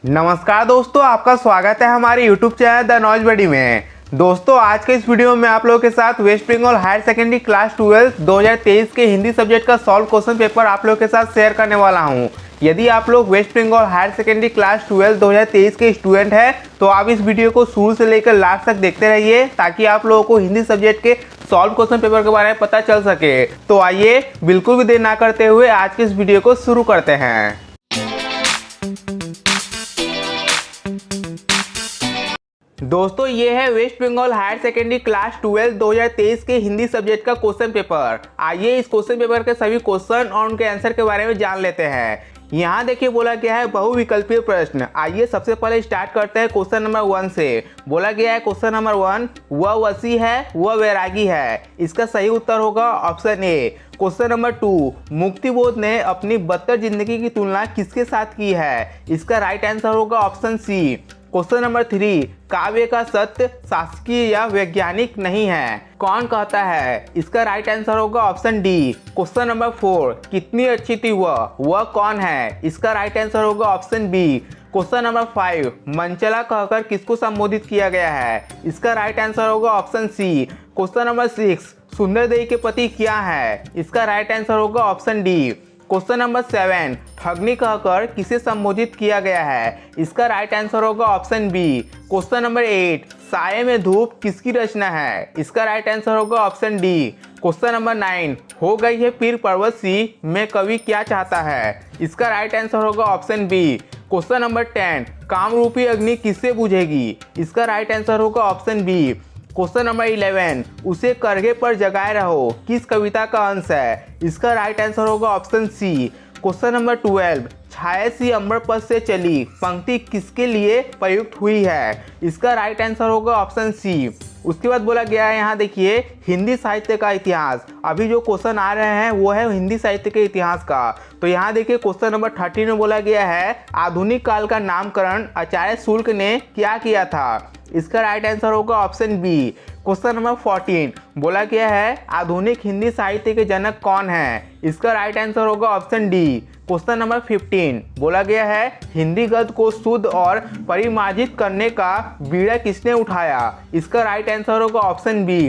नमस्कार दोस्तों, आपका स्वागत है हमारे YouTube चैनल द नॉलेज बडी में। दोस्तों, आज के इस वीडियो में आप लोगों के साथ West Bengal higher secondary class 12 2023 के हिंदी सब्जेक्ट का सॉल्व क्वेश्चन पेपर आप लोगों के साथ शेयर करने वाला हूं। यदि आप लोग West Bengal higher secondary class 12 2023 के स्टूडेंट हैं तो आप इस वीडियो को शुरू से लेकर लास्ट तक देखते रहिए ताकि आप लोगों को हिंदी सब्जेक्ट के सॉल्व क्वेश्चन पेपर के बारे में पता चल सके। तो आइए बिल्कुल भी देर ना करते हुए आज के इस वीडियो को शुरू करते हैं। दोस्तों, ये है West Bengal higher secondary class 12 2023 के हिंदी सब्जेक्ट का क्वेश्चन पेपर। आइए इस क्वेश्चन पेपर के सभी क्वेश्चन और उनके आंसर के बारे में जान लेते हैं। यहाँ देखिए बोला गया है बहुविकल्पीय प्रश्न। आइए सबसे पहले स्टार्ट करते हैं क्वेश्चन नंबर 1 से। बोला गया है क्वेश्चन नंबर 1, वह वसी है वह वैरागी है। इसका सही उत्तर होगा option A. Question number 2, Muktibodh ने अपनी बदतर जिंदगी की तुलना किसके साथ की है? इसका राइट आंसर होगा ऑप्शन सी। क्वेश्चन नंबर 3, काव्य का सत्य शासकीय या वैज्ञानिक नहीं है, कौन कहता है? इसका राइट आंसर होगा ऑप्शन डी। क्वेश्चन नंबर 4, कितनी अच्छी थी वह कौन है? इसका राइट आंसर होगा ऑप्शन बी। क्वेश्चन नंबर 5, मंचला कहकर किसको संबोधित किया गया है? इसका राइट आंसर होगा ऑप्शन सी। क्वेश्चन नंबर 6, सुंदरदेई के पति क्या है? इसका राइट आंसर होगा ऑप्शन डी। क्वेश्चन नंबर 7, ठगनी कहकर किसे संबोधित किया गया है? इसका राइट आंसर होगा ऑप्शन बी। क्वेश्चन नंबर 8, साये में धूप किसकी रचना है? इसका राइट आंसर होगा ऑप्शन डी। क्वेश्चन नंबर 9, हो गई है पीर पर्वत सी में कवि क्या चाहता है? इसका राइट आंसर होगा ऑप्शन बी। क्वेश्चन नंबर 10, कामरूपी अग्नि किससे बुझेगी? इसका राइट आंसर होगा ऑप्शन बी। क्वेश्चन नंबर 11, उसे करघे पर जगाए रहो किस कविता का अंश है? इसका राइट आंसर होगा ऑप्शन सी। क्वेश्चन नंबर 12, छाया सी अंबर पथ से चली पंक्ति किसके लिए प्रयुक्त हुई है? इसका राइट आंसर होगा ऑप्शन सी। उसके बाद बोला गया है यहाँ देखिए हिंदी साहित्य का इतिहास। अभी जो क्वेश्चन आ रहे हैं वो है हिंदी साहित्य के इतिहास का। तो यहाँ देखिए क्वेश्चन नंबर 13 में बोला गया है आधुनिक काल का नामकरण आचार्य शुल्क ने क्या किया था? इसका राइट आंसर होगा ऑप्शन बी। क्वेश्चन नंबर 14, बोला गया है आधुनिक हिंदी साहित्य के जनक कौन है? इसका राइट आंसर होगा ऑप्शन डी। क्वेश्चन नंबर 15, बोला गया है हिंदी गद्य को शुद्ध और परिमार्जित करने का बीड़ा किसने उठाया? इसका राइट आंसर होगा ऑप्शन बी।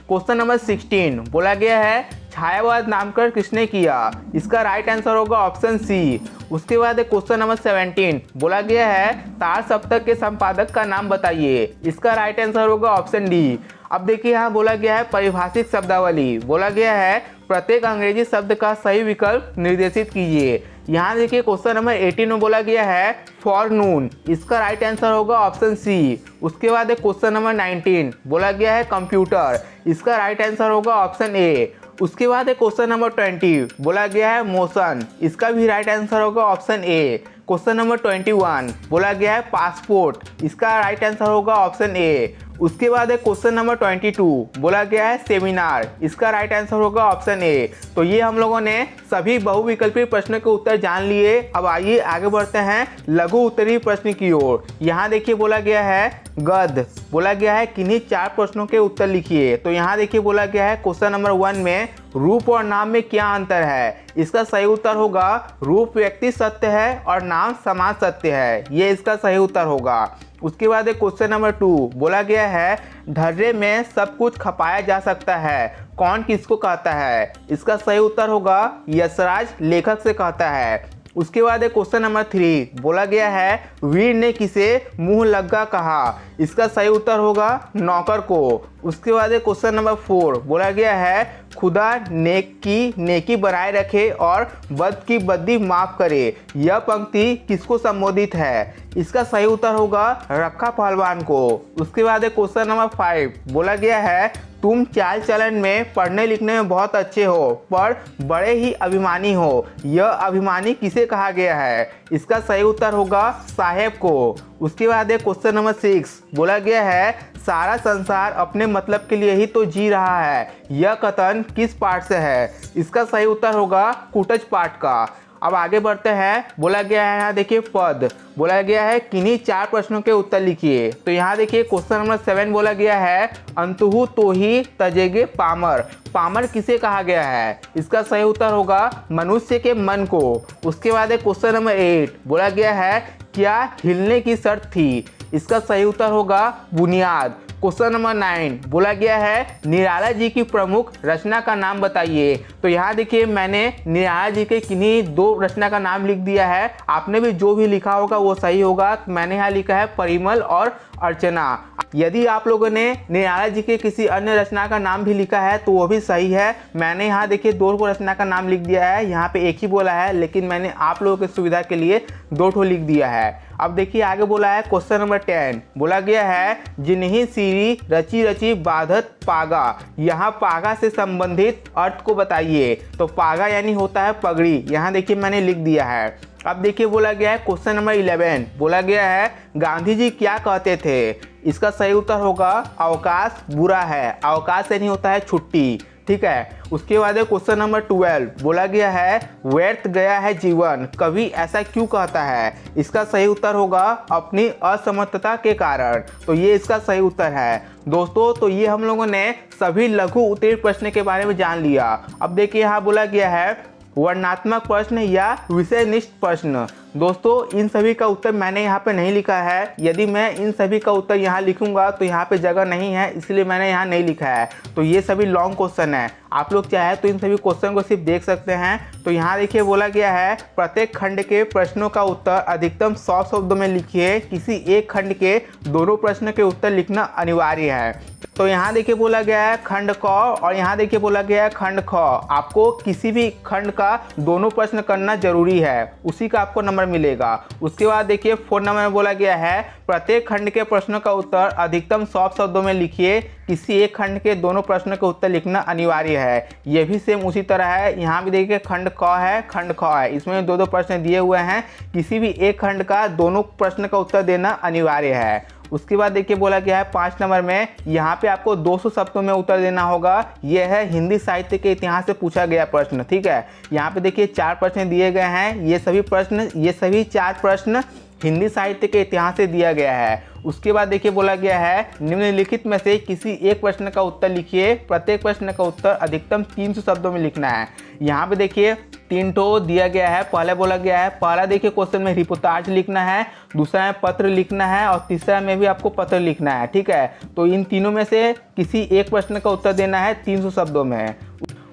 क्वेश्चन नंबर 16, बोला गया है छायावाद नामकरण किसने किया? इसका राइट आंसर होगा ऑप्शन सी। उसके बाद क्वेश्चन नंबर 17, बोला गया है तार सप्तक के संपादक का नाम बताइए। इसका राइट आंसर होगा ऑप्शन डी। अब देखिए यहाँ बोला गया है परिभाषिक शब्दावली। बोला गया है प्रत्येक अंग्रेजी शब्द का सही विकल्प निर्देशित कीजिए। यहाँ देखिए क्वेश्चन नंबर 18 में बोला गया है फॉर नून। इसका राइट आंसर होगा ऑप्शन सी। उसके बाद क्वेश्चन नंबर 19, बोला गया है कंप्यूटर। इसका राइट आंसर होगा ऑप्शन ए। उसके बाद क्वेश्चन नंबर 20, बोला गया है मोशन। इसका भी राइट आंसर होगा ऑप्शन ए। क्वेश्चन नंबर 21, बोला गया है पासपोर्ट। इसका राइट आंसर होगा ऑप्शन ए। उसके बाद क्वेश्चन नंबर 22, बोला गया है सेमिनार। इसका राइट आंसर होगा ऑप्शन ए। तो ये हम लोगों ने सभी बहुविकल्पीय प्रश्नों के उत्तर जान लिए। अब आइए आगे बढ़ते हैं लघु उत्तरीय प्रश्न की ओर। यहाँ देखिए बोला गया है गद्य। बोला गया है किन्हीं 4 प्रश्नों के उत्तर लिखिए। तो यहाँ देखिए बोला गया है क्वेश्चन नंबर 1 में रूप और नाम में क्या अंतर है? इसका सही उत्तर होगा रूप व्यक्ति सत्य है और नाम समाज सत्य है। ये इसका सही उत्तर होगा। उसके बाद क्वेश्चन नंबर 2, बोला गया है ढर्रे में सब कुछ खपाया जा सकता है, कौन किसको कहता है? इसका सही उत्तर होगा यशराज लेखक से कहता है। उसके बाद क्वेश्चन नंबर 3, बोला गया है वीर ने किसे मुंह लग्गा कहा? इसका सही उत्तर होगा नौकर को। उसके बाद क्वेश्चन नंबर 4, बोला गया है खुदा नेकी बनाए रखे और बद की बद्दी माफ करे। यह पंक्ति किसको संबोधित है? इसका सही उत्तर होगा रखा पहलवान को। उसके बाद क्वेश्चन नंबर 5, बोला गया है तुम चाल चलन में पढ़ने लिखने में बहुत अच्छे हो पर बड़े ही अभिमानी हो। यह अभिमानी किसे कहा गया है? इसका सही उत्तर होगा साहेब को। उसके बाद क्वेश्चन नंबर 6, बोला गया है सारा संसार अपने मतलब के लिए ही तो जी रहा है। यह कथन किस पाठ से है? इसका सही उत्तर होगा कुटज पाठ का। अब आगे बढ़ते हैं। बोला गया है यहाँ देखिए पद। बोला गया है किन्हीं 4 प्रश्नों के उत्तर लिखिए। तो यहाँ देखिए क्वेश्चन नंबर 7 बोला गया है अंतुहु तो ही तजेगे पामर। पामर किसे कहा गया है? इसका सही उत्तर होगा मनुष्य के मन को। उसके बाद क्वेश्चन नंबर 8 बोला गया है क्या हिलने की शर्त थी? इसका सही उत्तर होगा बुनियाद। क्वेश्चन नंबर 9 बोला गया है निराला जी की प्रमुख रचना का नाम बताइए। तो यहाँ देखिए मैंने निराला जी के किन्हीं 2 रचना का नाम लिख दिया है। आपने भी जो भी लिखा होगा वो सही होगा। मैंने यहाँ लिखा है परिमल और अर्चना। यदि आप लोगों ने निराला जी के किसी अन्य रचना का नाम भी लिखा है तो वो भी सही है। मैंने यहाँ देखिए 2 रचना का नाम लिख दिया है। यहाँ पे एक ही बोला है, लेकिन मैंने आप लोगों की सुविधा के लिए 2 लिख दिया है। अब देखिए आगे बोला है क्वेश्चन नंबर 10 बोला गया है जिन्हीं सीरी रची रची बाधत पागा। यहाँ पागा से संबंधित अर्थ को बताइए। तो पागा यानी होता है पगड़ी। यहाँ देखिए मैंने लिख दिया है। अब देखिए बोला गया है क्वेश्चन नंबर 11 बोला गया है गांधी जी क्या कहते थे? इसका सही उत्तर होगा अवकाश बुरा है। अवकाश यानी होता है छुट्टी, ठीक है। उसके बाद क्वेश्चन नंबर 12 बोला गया है व्यर्थ गया है जीवन, कवि ऐसा क्यों कहता है? इसका सही उत्तर होगा अपनी असमर्थता के कारण। तो ये इसका सही उत्तर है दोस्तों। तो ये हम लोगों ने सभी लघु उत्तीर्ण प्रश्न के बारे में जान लिया। अब देखिए यहाँ बोला गया है वर्णनात्मक प्रश्न या विषयनिष्ठ प्रश्न। दोस्तों इन सभी का उत्तर मैंने यहाँ पे नहीं लिखा है। यदि मैं इन सभी का उत्तर यहाँ लिखूंगा तो यहाँ पे जगह नहीं है, इसलिए मैंने यहाँ नहीं लिखा है। तो ये सभी लॉन्ग क्वेश्चन है। आप लोग चाहे तो इन सभी क्वेश्चन को सिर्फ देख सकते हैं। तो यहाँ देखिए बोला गया है प्रत्येक खंड के प्रश्नों का उत्तर अधिकतम 100 शब्दों में लिखिए। किसी एक खंड के दोनों प्रश्न के उत्तर लिखना अनिवार्य है। तो यहाँ देखिए बोला गया है खंड क और यहाँ देखिए बोला गया है खंड ख। आपको किसी भी खंड का दोनों प्रश्न करना जरूरी है, उसी का आपको नंबर मिलेगा। उसके बाद देखिए 4 नंबर में बोला गया है प्रत्येक खंड के प्रश्नों का उत्तर अधिकतम 100 शब्दों में लिखिए। किसी एक खंड के दोनों प्रश्नों के उत्तर लिखना अनिवार्य है। यह भी सेम उसी तरह है। यहाँ भी देखिए खंड क है, खंड ख है। इसमें 2 प्रश्न दिए हुए हैं। किसी भी एक खंड का दोनों प्रश्न का उत्तर देना अनिवार्य है। उसके बाद देखिए बोला गया है 5 नंबर में यहाँ पे आपको 200 शब्दों में उत्तर देना होगा। यह है हिंदी साहित्य के इतिहास से पूछा गया प्रश्न, ठीक है। यहाँ पे देखिए 4 प्रश्न दिए गए हैं। ये सभी 4 प्रश्न हिंदी साहित्य के इतिहास से दिया गया है। उसके बाद देखिए बोला गया है निम्नलिखित में से किसी एक प्रश्न का उत्तर लिखिए। प्रत्येक प्रश्न का उत्तर अधिकतम 300 शब्दों में लिखना है। यहाँ पे देखिए 3 दिया गया है। पहले बोला गया है पहला देखिए क्वेश्चन में रिपोर्टाज लिखना है, दूसरा में पत्र लिखना है और तीसरा में भी आपको पत्र लिखना है, ठीक है। तो इन तीनों में से किसी एक प्रश्न का उत्तर देना है 300 शब्दों में।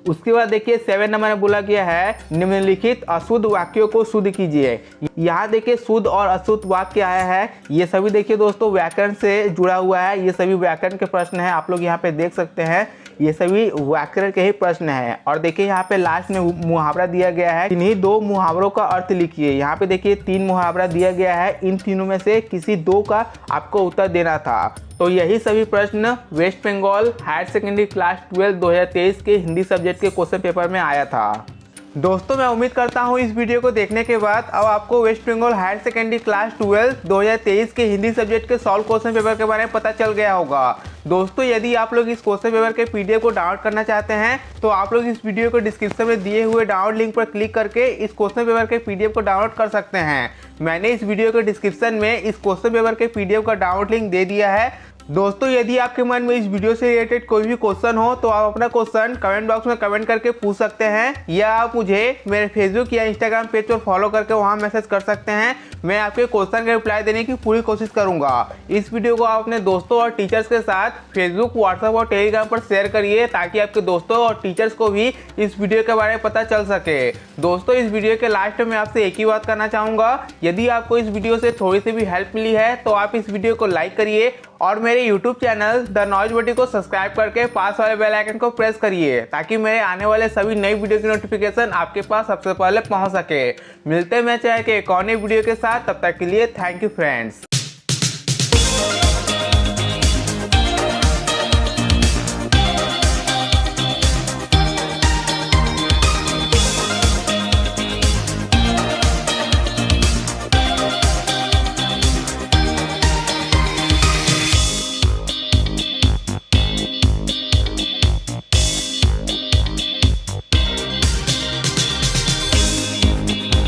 उसके बाद देखिए 7 नंबर में बोला गया है निम्नलिखित अशुद्ध वाक्यों को शुद्ध कीजिए। यहाँ देखिए शुद्ध और अशुद्ध वाक्य आया है। ये सभी देखिए दोस्तों व्याकरण से जुड़ा हुआ है। ये सभी व्याकरण के प्रश्न हैं। आप लोग यहाँ पे देख सकते हैं ये सभी व्याकरण के ही प्रश्न हैं। और देखिए यहाँ पे लास्ट में मुहावरा दिया गया है। इन्हीं 2 मुहावरों का अर्थ लिखिए। यहाँ पे देखिए 3 मुहावरा दिया गया है। इन तीनों में से किसी 2 का आपको उत्तर देना था। तो यही सभी प्रश्न West Bengal higher secondary class 12 2023 के हिंदी सब्जेक्ट के क्वेश्चन पेपर में आया था। दोस्तों मैं उम्मीद करता हूँ इस वीडियो को देखने के बाद अब आपको West Bengal higher secondary class 12 2023 के हिंदी सब्जेक्ट के सॉल्व क्वेश्चन पेपर के बारे में पता चल गया होगा। दोस्तों यदि आप लोग इस क्वेश्चन पेपर के पीडीएफ को डाउनलोड करना चाहते हैं तो आप लोग इस वीडियो को डिस्क्रिप्शन में दिए हुए डाउनलोड लिंक पर क्लिक करके इस क्वेश्चन पेपर के पीडीएफ को डाउनलोड कर सकते हैं। मैंने इस वीडियो के डिस्क्रिप्शन में इस क्वेश्चन पेपर के पीडीएफ का डाउनलोड लिंक दे दिया है। दोस्तों यदि आपके मन में इस वीडियो से रिलेटेड कोई भी क्वेश्चन हो तो आप अपना क्वेश्चन कमेंट बॉक्स में कमेंट करके पूछ सकते हैं, या आप मुझे मेरे फेसबुक या इंस्टाग्राम पेज पर फॉलो करके वहां मैसेज कर सकते हैं। मैं आपके क्वेश्चन का रिप्लाई देने की पूरी कोशिश करूंगा। इस वीडियो को आप अपने दोस्तों और टीचर्स के साथ फेसबुक, व्हाट्सएप और टेलीग्राम पर शेयर करिए ताकि आपके दोस्तों और टीचर्स को भी इस वीडियो के बारे में पता चल सके। दोस्तों इस वीडियो के लास्ट में मैं आपसे एक ही बात करना चाहूँगा, यदि आपको इस वीडियो से थोड़ी सी भी हेल्प मिली है तो आप इस वीडियो को लाइक करिए और मेरे यूट्यूब चैनल द नॉलेज बटी को सब्सक्राइब करके पास वाले बेल आइकन को प्रेस करिए ताकि मेरे आने वाले सभी नई वीडियो की नोटिफिकेशन आपके पास सबसे पहले पहुंच सके। मिलते हैं मैं चाहे कि एक और नई वीडियो के साथ, तब तक के लिए थैंक यू फ्रेंड्स।